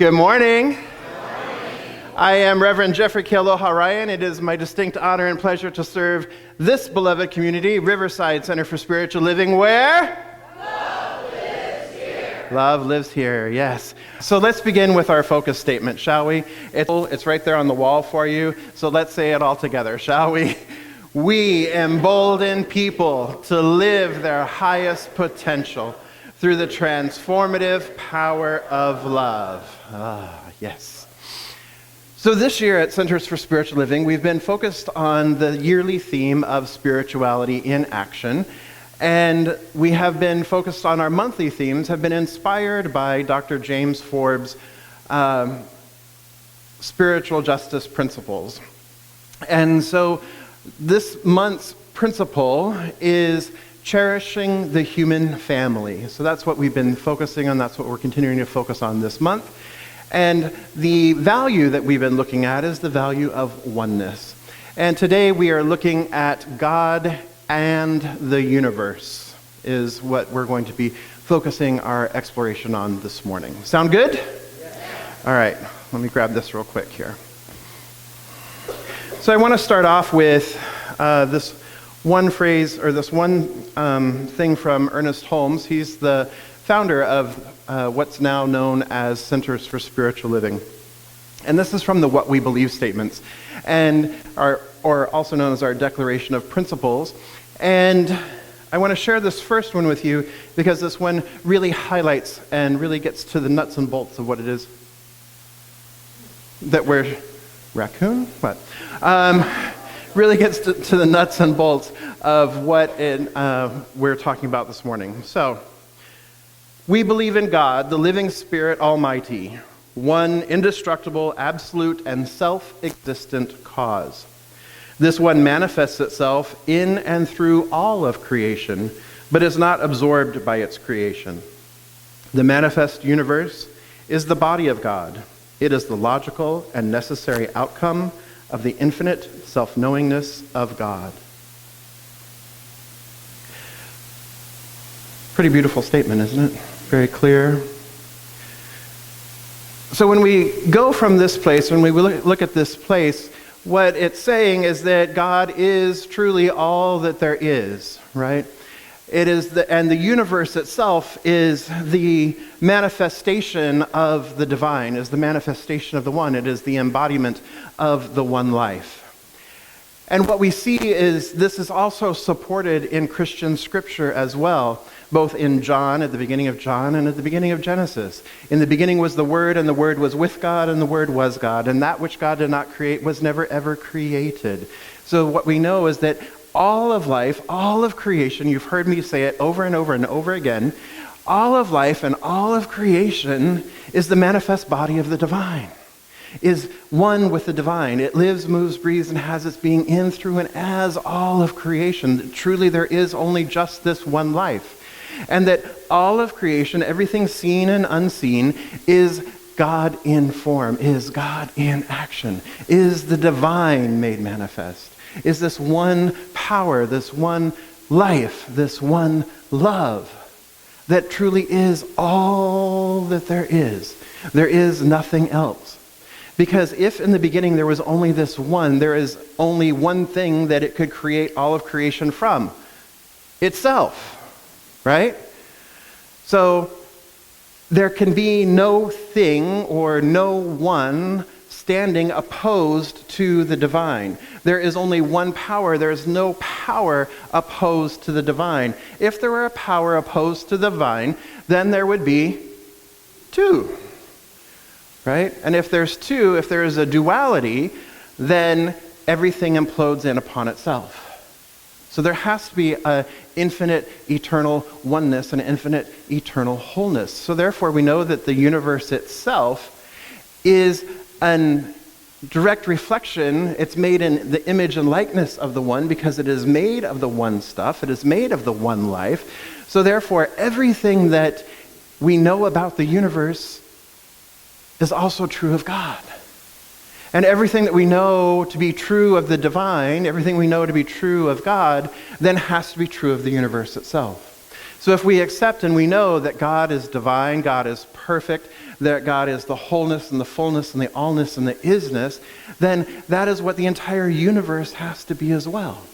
Good morning. I am Reverend Jeffrey Kealoha Ryan. It is my distinct honor and pleasure to serve this beloved community, Riverside Center for Spiritual Living, where? Love lives here. Love lives here, yes. So let's begin with our focus statement, shall we? It's right there on the wall for you, so let's say it all together, shall we? We embolden people to live their highest potential through the transformative power of love. Yes. So this year at Centers for Spiritual Living, we've been focused on the yearly theme of spirituality in action. And we have been focused on our monthly themes, have been inspired by Dr. James Forbes' spiritual justice principles. And so this month's principle is cherishing the human family. So that's what we've been focusing on. That's what we're continuing to focus on this month. And the value that we've been looking at is the value of oneness. And today we are looking at God and the universe is what we're going to be focusing our exploration on this morning. Sound good? Yeah. All right, let me grab this real quick here. So I want to start off with this one phrase, or this one thing from Ernest Holmes. He's the founder of what's now known as Centers for Spiritual Living. And this is from the What We Believe statements, and or also known as our Declaration of Principles. And I want to share this first one with you because this one really highlights and really gets to the nuts and bolts of what it is that we're... Raccoon? What? Really gets to the nuts and bolts of what we're talking about this morning. So, we believe in God, the living Spirit Almighty, one indestructible, absolute, and self-existent cause. This one manifests itself in and through all of creation, but is not absorbed by its creation. The manifest universe is the body of God. It is the logical and necessary outcome of the infinite self-knowingness of God. Pretty beautiful statement, isn't it? Very clear. So when we go from this place, when we look at this place, what it's saying is that God is truly all that there is, right? It is and the universe itself is the manifestation of the divine, is the manifestation of the one. It is the embodiment of the one life. And what we see is this is also supported in Christian scripture as well, both in John, at the beginning of John, and at the beginning of Genesis. In the beginning was the Word, and the Word was with God, and the Word was God. And that which God did not create was never ever created. So what we know is that all of life, all of creation, you've heard me say it over and over and over again, all of life and all of creation is the manifest body of the divine, is one with the divine. It lives, moves, breathes, and has its being in, through, and as all of creation. Truly, there is only just this one life. And that all of creation, everything seen and unseen, is God in form, is God in action, is the divine made manifest, is this one power, this one life, this one love that truly is all that there is. There is nothing else. Because if in the beginning there was only this one, there is only one thing that it could create all of creation from: itself, right? So there can be no thing or no one standing opposed to the divine. There is only one power. There is no power opposed to the divine. If there were a power opposed to the divine, then there would be two, right? And if there's two, if there is a duality, then everything implodes in upon itself. So there has to be an infinite, eternal oneness and an infinite, eternal wholeness. So therefore, we know that the universe itself is a direct reflection. It's made in the image and likeness of the one because it is made of the one stuff. It is made of the one life. So therefore, everything that we know about the universe is also true of God. And everything that we know to be true of the divine, everything we know to be true of God, then has to be true of the universe itself. So if we accept and we know that God is divine, God is perfect, that God is the wholeness and the fullness and the allness and the isness, then that is what the entire universe has to be as well.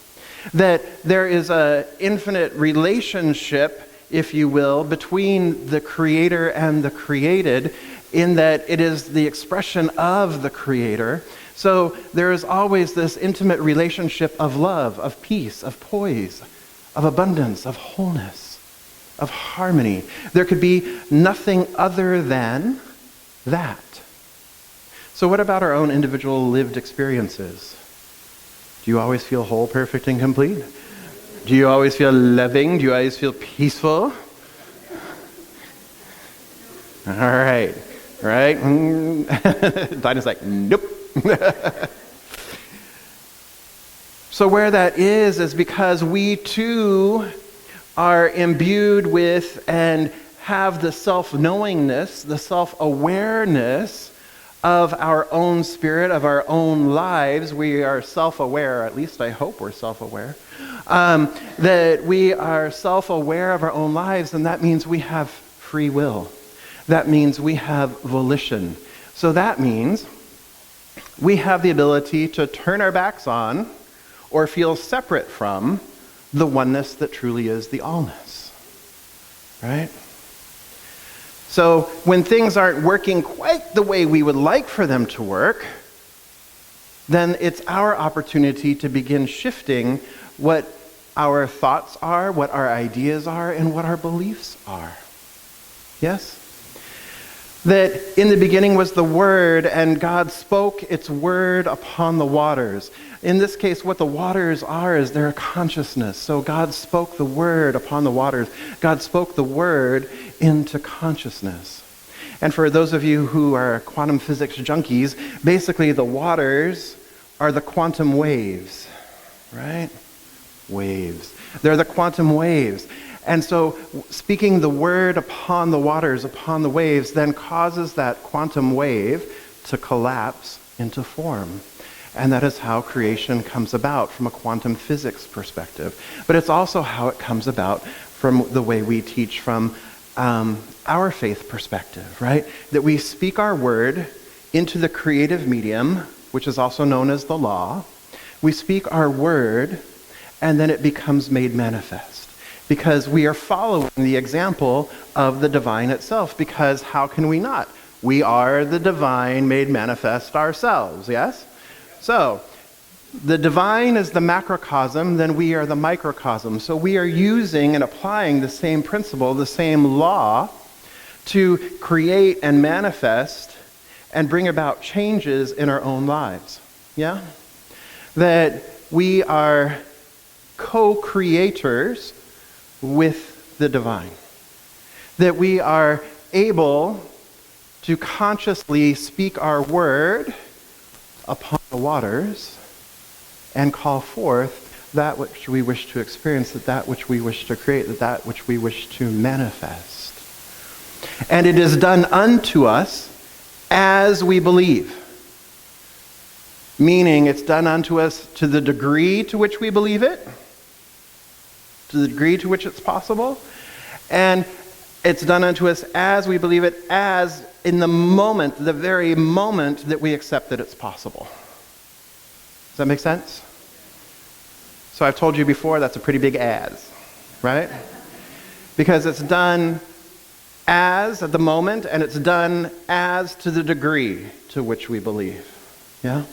That there is an infinite relationship, if you will, between the creator and the created, in that it is the expression of the creator. So there is always this intimate relationship of love, of peace, of poise, of abundance, of wholeness, of harmony. There could be nothing other than that. So what about our own individual lived experiences? Do you always feel whole, perfect, and complete? Do you always feel loving? Do you always feel peaceful? All right. Right? Dinah's like, nope. So where that is because we too are imbued with and have the self-knowingness, the self-awareness of our own spirit, of our own lives. We are self-aware, at least I hope we're self-aware, that we are self-aware of our own lives, and that means we have free will. That means we have volition. So that means we have the ability to turn our backs on or feel separate from the oneness that truly is the allness. Right? So when things aren't working quite the way we would like for them to work, then it's our opportunity to begin shifting what our thoughts are, what our ideas are, and what our beliefs are. Yes? That in the beginning was the Word, and God spoke its word upon the waters. In this case, what the waters are is they're a consciousness. So God spoke the word upon the waters. God spoke the word into consciousness. And for those of you who are quantum physics junkies, basically the waters are the quantum waves, right? Waves. They're the quantum waves. And so speaking the word upon the waters, upon the waves, then causes that quantum wave to collapse into form. And that is how creation comes about from a quantum physics perspective. But it's also how it comes about from the way we teach from our faith perspective, right? That we speak our word into the creative medium, which is also known as the law. We speak our word, and then it becomes made manifest. Because we are following the example of the divine itself. Because how can we not? We are the divine made manifest ourselves, yes? So, the divine is the macrocosm, then we are the microcosm. So we are using and applying the same principle, the same law, to create and manifest and bring about changes in our own lives. Yeah? That we are co-creators with the divine. That we are able to consciously speak our word upon the waters and call forth that which we wish to experience, that which we wish to create, that which we wish to manifest. And it is done unto us as we believe. Meaning it's done unto us to the degree to which we believe it, to the degree to which it's possible, and it's done unto us as we believe it, as in the moment, the very moment that we accept that it's possible. Does that make sense? So I've told you before, that's a pretty big as, right? Because it's done as at the moment, and it's done as to the degree to which we believe. Yeah?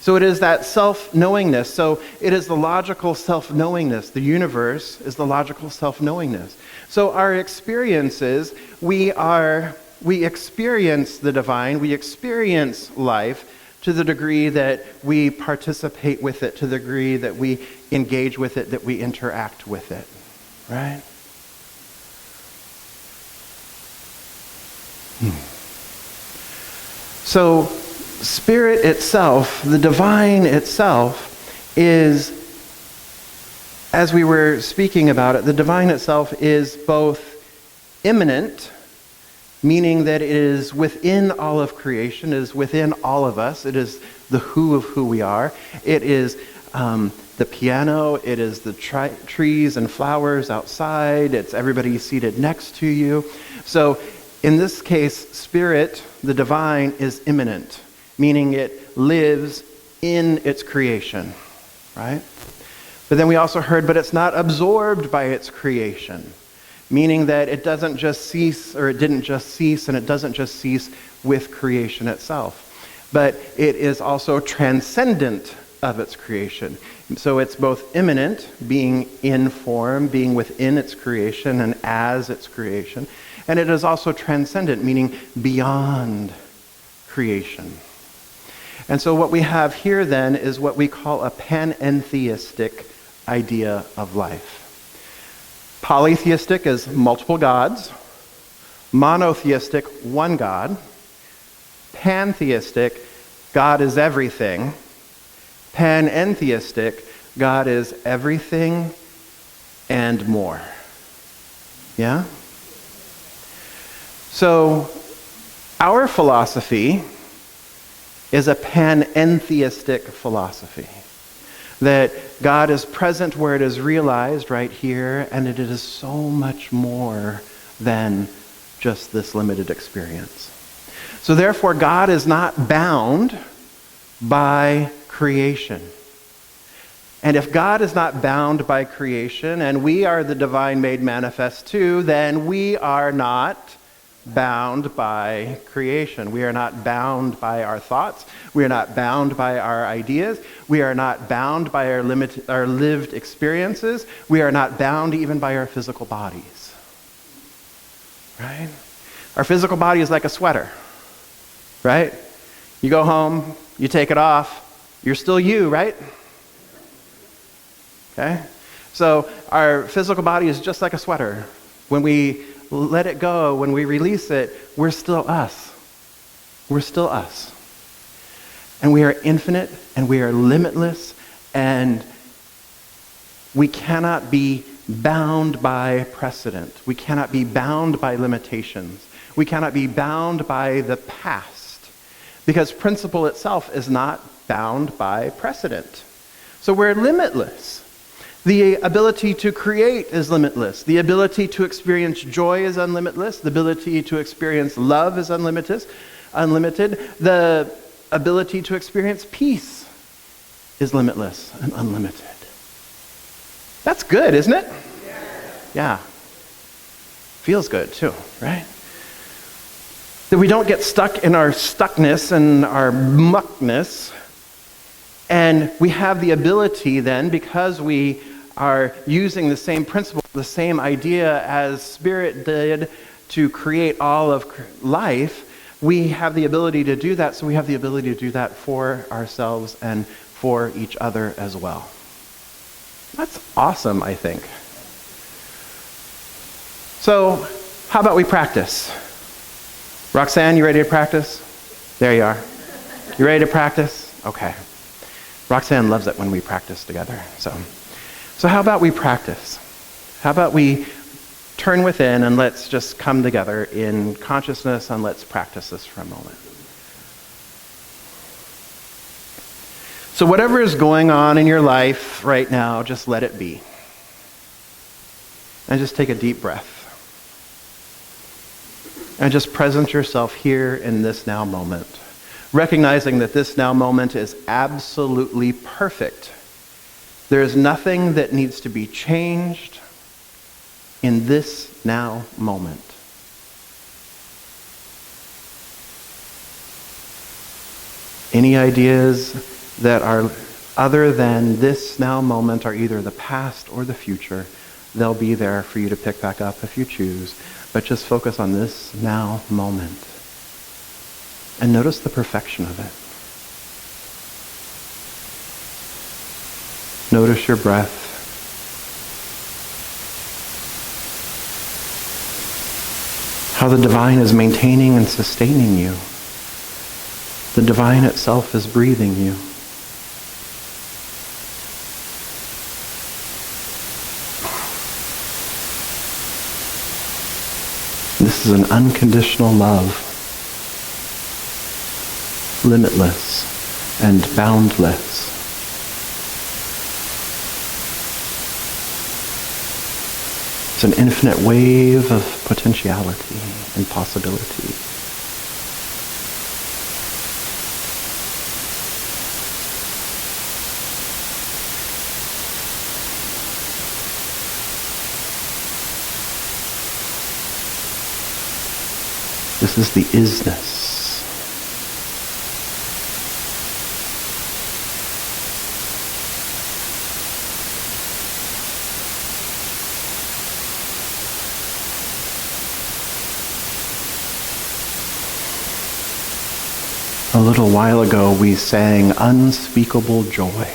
So it is that self-knowingness. So it is the logical self-knowingness. The universe is the logical self-knowingness. So our experiences, we experience the divine, we experience life to the degree that we participate with it, to the degree that we engage with it, that we interact with it. Right? So Spirit itself, the divine itself, is, as we were speaking about it, the divine itself is both immanent, meaning that it is within all of creation, it is within all of us, it is the who of who we are. It is the piano. It is the trees and flowers outside. It's everybody seated next to you. So in this case, spirit, the divine, is immanent, meaning it lives in its creation, right? But then we also heard, but it's not absorbed by its creation, meaning that it doesn't just cease, or it didn't just cease, and it doesn't just cease with creation itself. But it is also transcendent of its creation. So it's both immanent, being in form, being within its creation and as its creation. And it is also transcendent, meaning beyond creation. And so what we have here then is what we call a panentheistic idea of life. Polytheistic is multiple gods. Monotheistic, one God. Pantheistic, God is everything. Panentheistic, God is everything and more. Yeah? So, our philosophy is a panentheistic philosophy. That God is present where it is realized right here, and it is so much more than just this limited experience. So therefore, God is not bound by creation. And if God is not bound by creation, and we are the divine made manifest too, then we are not bound by creation. We are not bound by our thoughts. We are not bound by our ideas. We are not bound by our lived experiences. We are not bound even by our physical bodies. Right? Our physical body is like a sweater. Right? You go home, you take it off, you're still you, right? Okay? So our physical body is just like a sweater. When we let it go, when we release it, we're still us. We're still us. And we are infinite, and we are limitless, and we cannot be bound by precedent. We cannot be bound by limitations. We cannot be bound by the past, because principle itself is not bound by precedent. So we're limitless. The ability to create is limitless. The ability to experience joy is unlimitless. The ability to experience love is unlimited. The ability to experience peace is limitless and unlimited. That's good, isn't it? Yeah. Feels good too, right? That we don't get stuck in our stuckness and our muckness. And we have the ability then, because we are using the same principle, the same idea as Spirit did to create all of life, we have the ability to do that, so we have the ability to do that for ourselves and for each other as well. That's awesome, I think. So, how about we practice? Roxanne, you ready to practice? There you are. You ready to practice? Okay. Roxanne loves it when we practice together. So how about we practice? How about we turn within and let's just come together in consciousness and let's practice this for a moment. So whatever is going on in your life right now, just let it be. And just take a deep breath. And just present yourself here in this now moment, recognizing that this now moment is absolutely perfect. There is nothing that needs to be changed in this now moment. Any ideas that are other than this now moment are either the past or the future. They'll be there for you to pick back up if you choose. But just focus on this now moment. And notice the perfection of it. Notice your breath. How the divine is maintaining and sustaining you. The divine itself is breathing you. This is an unconditional love. Limitless. and boundless. It's an infinite wave of potentiality and possibility. This is the isness. A little while ago we sang unspeakable joy.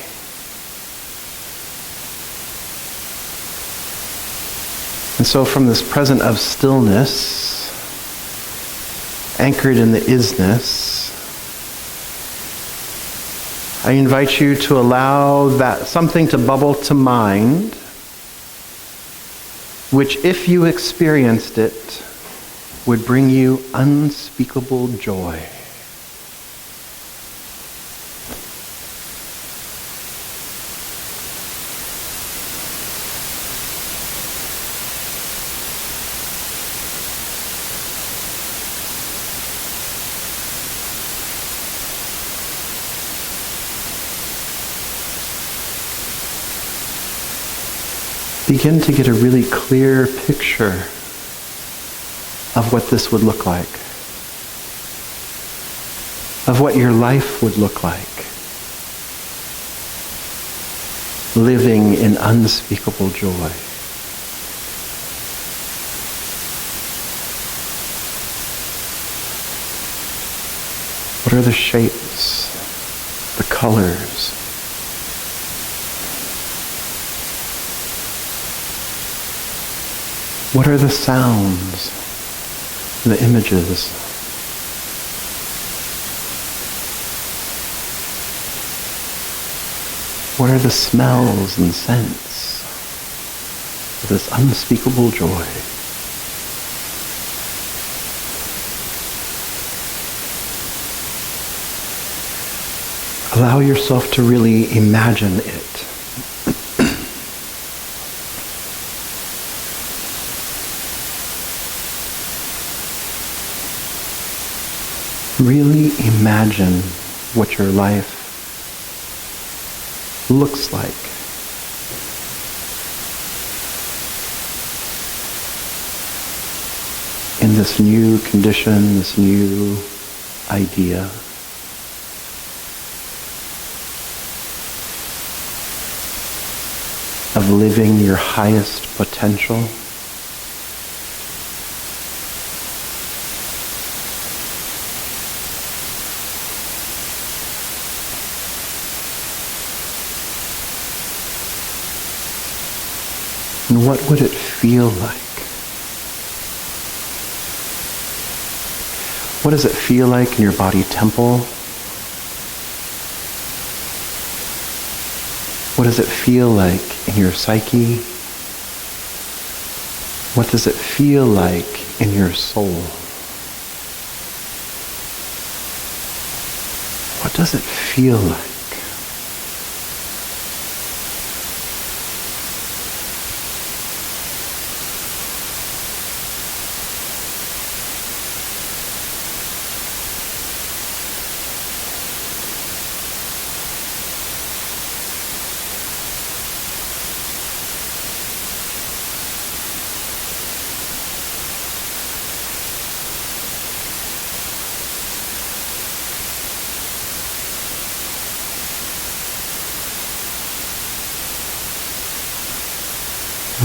And so from this present of stillness, anchored in the isness, I invite you to allow that something to bubble to mind, which if you experienced it, would bring you unspeakable joy. Begin to get a really clear picture of what this would look like, of what your life would look like, living in unspeakable joy. What are the shapes, the colors? What are the sounds, the images? What are the smells and scents of this unspeakable joy? Allow yourself to really imagine it. Really imagine what your life looks like. In this new condition, this new idea. Of living your highest potential. And what would it feel like? What does it feel like in your body temple? What does it feel like in your psyche? What does it feel like in your soul? What does it feel like?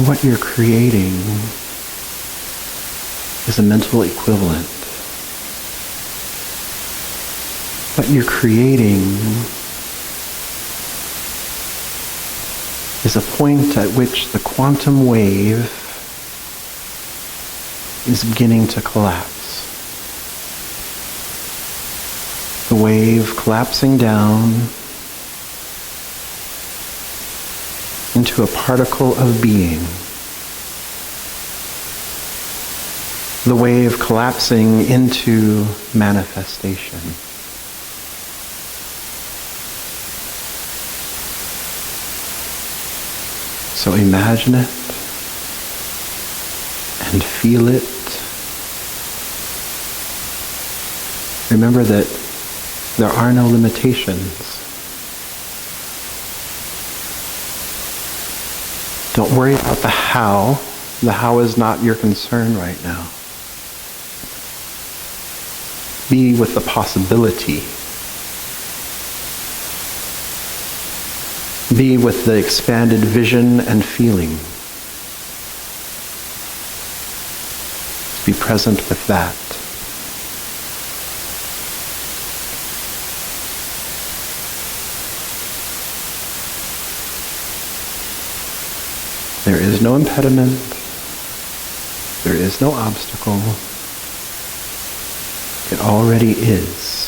What you're creating is a mental equivalent. What you're creating is a point at which the quantum wave is beginning to collapse. The wave collapsing down into a particle of being. The wave collapsing into manifestation. So imagine it and feel it. Remember that there are no limitations. Don't worry about the how. The how is not your concern right now. Be with the possibility. Be with the expanded vision and feeling. Be present with that. There is no impediment. There is no obstacle. It already is.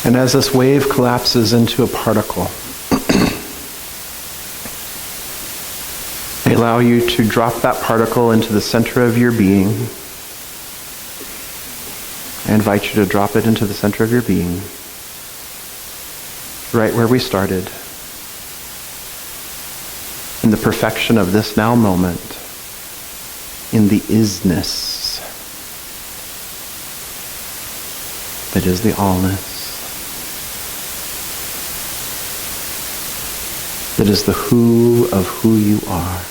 And as this wave collapses into a particle, I allow you to drop that particle into the center of your being. I invite you to drop it into the center of your being, right where we started, in the perfection of this now moment, in the isness that is the allness, that is the who of who you are.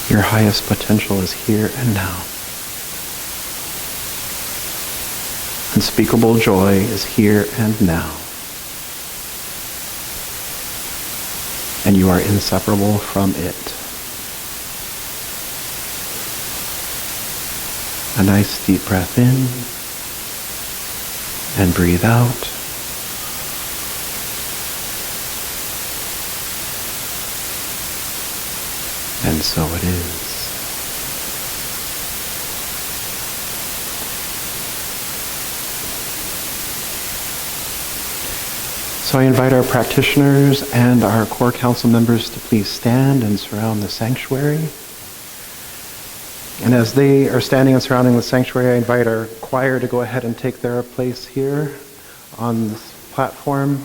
Your highest potential is here and now. Unspeakable joy is here and now. And you are inseparable from it. A nice deep breath in and breathe out. And so it is. So I invite our practitioners and our core council members to please stand and surround the sanctuary. And as they are standing and surrounding the sanctuary, I invite our choir to go ahead and take their place here on this platform.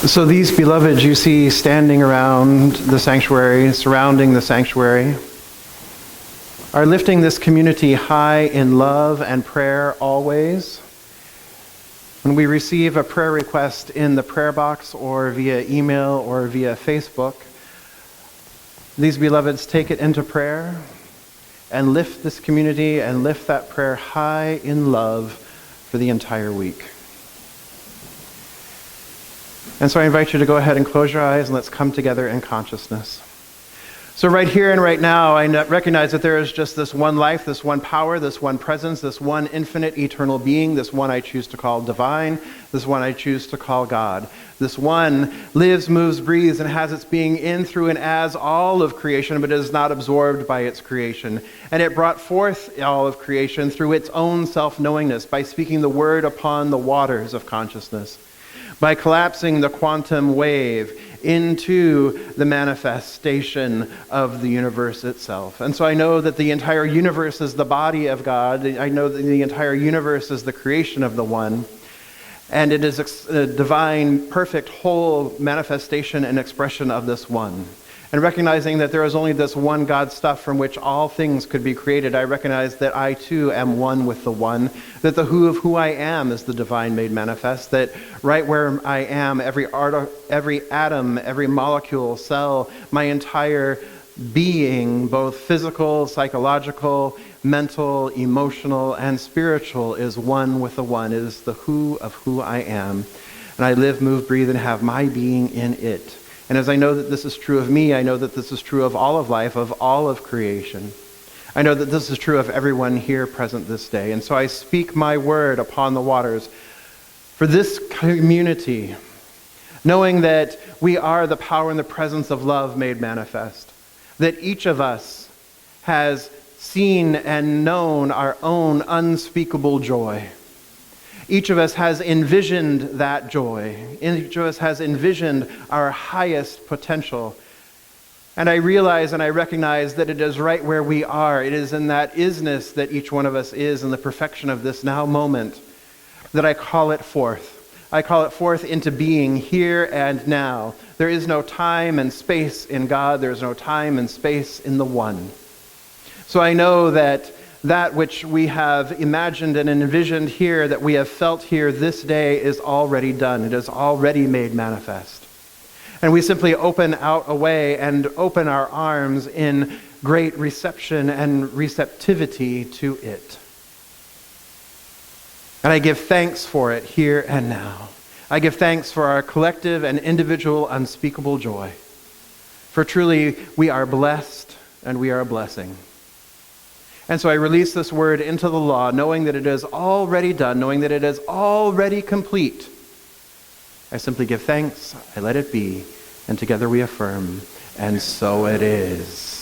So these beloveds you see standing around the sanctuary, surrounding the sanctuary, are lifting this community high in love and prayer always. When we receive a prayer request in the prayer box or via email or via Facebook, these beloveds take it into prayer and lift this community and lift that prayer high in love for the entire week. And so I invite you to go ahead and close your eyes and let's come together in consciousness. So right here and right now, I recognize that there is just this one life, this one power, this one presence, this one infinite eternal being, this one I choose to call divine, this one I choose to call God. This one lives, moves, breathes, and has its being in, through, and as all of creation, but is not absorbed by its creation. And it brought forth all of creation through its own self-knowingness by speaking the word upon the waters of consciousness, by collapsing the quantum wave into the manifestation of the universe itself. And so I know that the entire universe is the body of God. I know that the entire universe is the creation of the one. And it is a divine, perfect, whole manifestation and expression of this one. And recognizing that there is only this one God stuff from which all things could be created, I recognize that I too am one with the one, that the who of who I am is the divine made manifest, that right where I am, every atom, every molecule, cell, my entire being, both physical, psychological, mental, emotional, and spiritual, is one with the one. It is the who of who I am. And I live, move, breathe, and have my being in it. And as I know that this is true of me, I know that this is true of all of life, of all of creation. I know that this is true of everyone here present this day. And so I speak my word upon the waters for this community, knowing that we are the power and the presence of love made manifest, that each of us has seen and known our own unspeakable joy. Each of us has envisioned that joy. Each of us has envisioned our highest potential. And I realize and I recognize that it is right where we are. It is in that isness that each one of us is, in the perfection of this now moment, that I call it forth. I call it forth into being here and now. There is no time and space in God. There is no time and space in the One. So I know that that which we have imagined and envisioned here, that we have felt here this day, is already done. It is already made manifest. And we simply open out a way and open our arms in great reception and receptivity to it. And I give thanks for it here and now. I give thanks for our collective and individual unspeakable joy. For truly, we are blessed and we are a blessing. And so I release this word into the law, knowing that it is already done, knowing that it is already complete. I simply give thanks, I let it be, and together we affirm, and so it is.